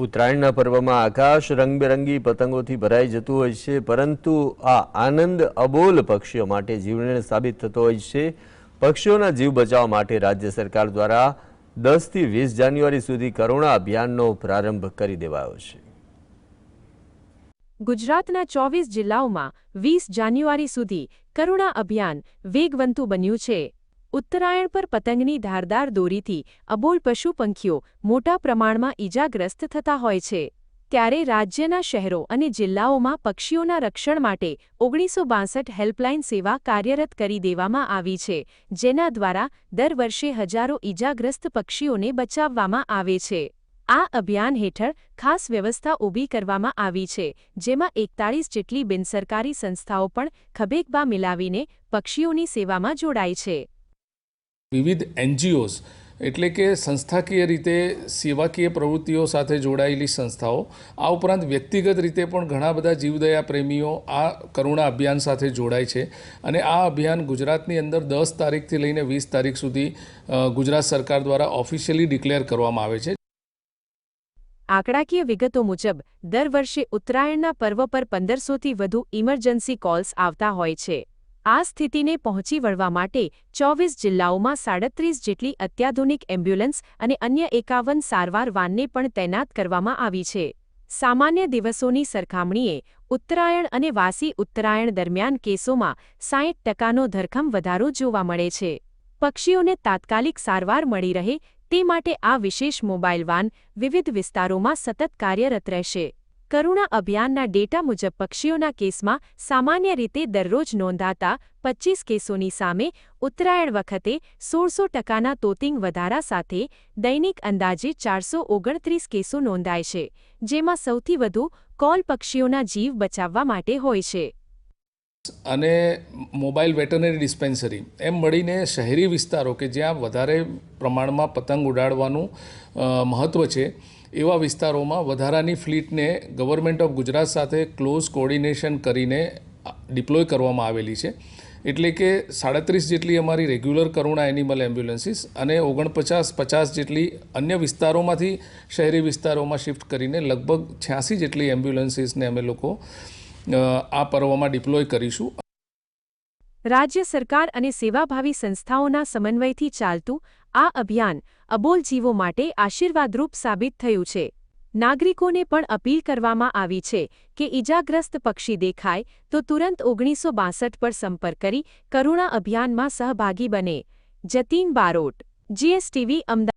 ઉત્તરાયણના પર્વમાં આકાશ રંગબેરંગી પતંગોથી ભરાઈ જતું હોય છે, પરંતુ આ આનંદ અબોલ પક્ષીઓ માટે જીવલેણ સાબિત થતો હોય છે। પક્ષીઓના જીવ બચાવવા માટે રાજ્ય સરકાર દ્વારા 10 થી 20 જાન્યુઆરી સુધી કરુણા અભિયાનનો પ્રારંભ કરી દેવાયો છે। ગુજરાતના 24 જિલ્લાઓમાં 20 જાન્યુઆરી સુધી કરુણા અભિયાન વેગવંતુ બન્યું છે। ઉત્તરાયણ પર પતંગની ધારદાર દોરીથી અબોલ પશુ પંખીઓ મોટા પ્રમાણમાં ઈજાગ્રસ્ત થતા હોય છે। ત્યારે રાજ્યના શહેરો અને જિલ્લાઓમાં પક્ષીઓના રક્ષણ માટે 1962 હેલ્પલાઇન સેવા કાર્યરત કરી દેવામાં આવી છે, જેના દ્વારા દર વર્ષે હજારો ઈજાગ્રસ્ત પક્ષીઓને બચાવવામાં આવે છે। આ અભિયાન હેઠળ ખાસ વ્યવસ્થા ઊભી કરવામાં આવી છે, જેમાં 41 જેટલી બિનસરકારી સંસ્થાઓ પણ ખભેખભા મિલાવીને પક્ષીઓની સેવામાં જોડાઈ છે। વિવિધ એનજીઓઝ એટલે કે સંસ્થાકીય રીતે સેવાકીય પ્રવૃત્તિઓ સાથે જોડાયેલી સંસ્થાઓ, આ ઉપરાંત વ્યક્તિગત રીતે પણ ઘણા બધા જીવદયા પ્રેમીઓ આ કરુણા અભિયાન સાથે જોડાય છે અને આ અભિયાન ગુજરાતની અંદર 10 તારીખથી લઈને 20 તારીખ સુધી ગુજરાત સરકાર દ્વારા ઓફિશિયલી ડિક્લેર કરવામાં આવે છે। આંકડાકીય વિગતો મુજબ દર વર્ષે ઉત્તરાયણના પર્વ પર 1500થી વધુ ઇમરજન્સી કોલ્સ આવતા હોય છે। આ સ્થિતિને પહોંચી વળવા માટે 24 જિલ્લાઓમાં 37 જેટલી અત્યાધુનિક એમ્બ્યુલન્સ અને અન્ય 51 સારવાર વાનને પણ તૈનાત કરવામાં આવી છે। સામાન્ય દિવસોની સરખામણીએ ઉત્તરાયણ અને વાસી ઉત્તરાયણ દરમિયાન કેસોમાં 60%નો ધરખમ વધારો જોવા મળે છે। પક્ષીઓને તાત્કાલિક સારવાર મળી રહે તે માટે આ વિશેષ મોબાઈલ વાન વિવિધ વિસ્તારોમાં સતત કાર્યરત રહેશે। કરુણા અભિયાનના ડેટા મુજબ પક્ષીઓના કેસમાં સામાન્ય રીતે દરરોજ નોંધાતા 25 કેસોની સામે ઉત્તરાયણ વખતે 1600%ના તોતિંગ વધારા સાથે દૈનિક અંદાજે 429 કેસો નોંધાય છે, જેમાં સૌથી વધુ કોલ પક્ષીઓના જીવ બચાવવા માટે હોય છે। અને મોબાઈલ વેટરનરી ડિસ્પેન્સરી એમ મળીને શહેરી વિસ્તારો કે જ્યાં વધારે પ્રમાણમાં પતંગ ઉડાડવાનું મહત્ત્વ છે, એવા વિસ્તારોમાં વધારાની ફ્લીટને ગવર્મેન્ટ ઓફ ગુજરાત સાથે ક્લોઝ કોર્ડિનેશન કરીને ડિપ્લોય કરવામાં આવેલી છે। એટલે કે 37 જેટલી અમારી રેગ્યુલર કરુણા એનિમલ એમ્બ્યુલન્સીસ અને 49-50 જેટલી અન્ય વિસ્તારોમાંથી શહેરી વિસ્તારોમાં શિફ્ટ કરીને લગભગ 86 જેટલી એમ્બ્યુલન્સીસને અમે લોકો આ પર્વમાં ડિપ્લોય કરીશું। રાજ્ય સરકાર અને સેવાભાવી સંસ્થાઓના સમન્વયથી ચાલતું આ અભિયાન અબોલ જીવો માટે આશીર્વાદરૂપ સાબિત થયું છે। નાગરિકોને પણ અપીલ કરવામાં આવી છે કે ઈજાગ્રસ્ત પક્ષી દેખાય તો તુરંત 1962 પર સંપર્ક કરી કરુણા અભિયાનમાં સહભાગી બને। જતીન બારોટ, GSTV, અમદાવાદ।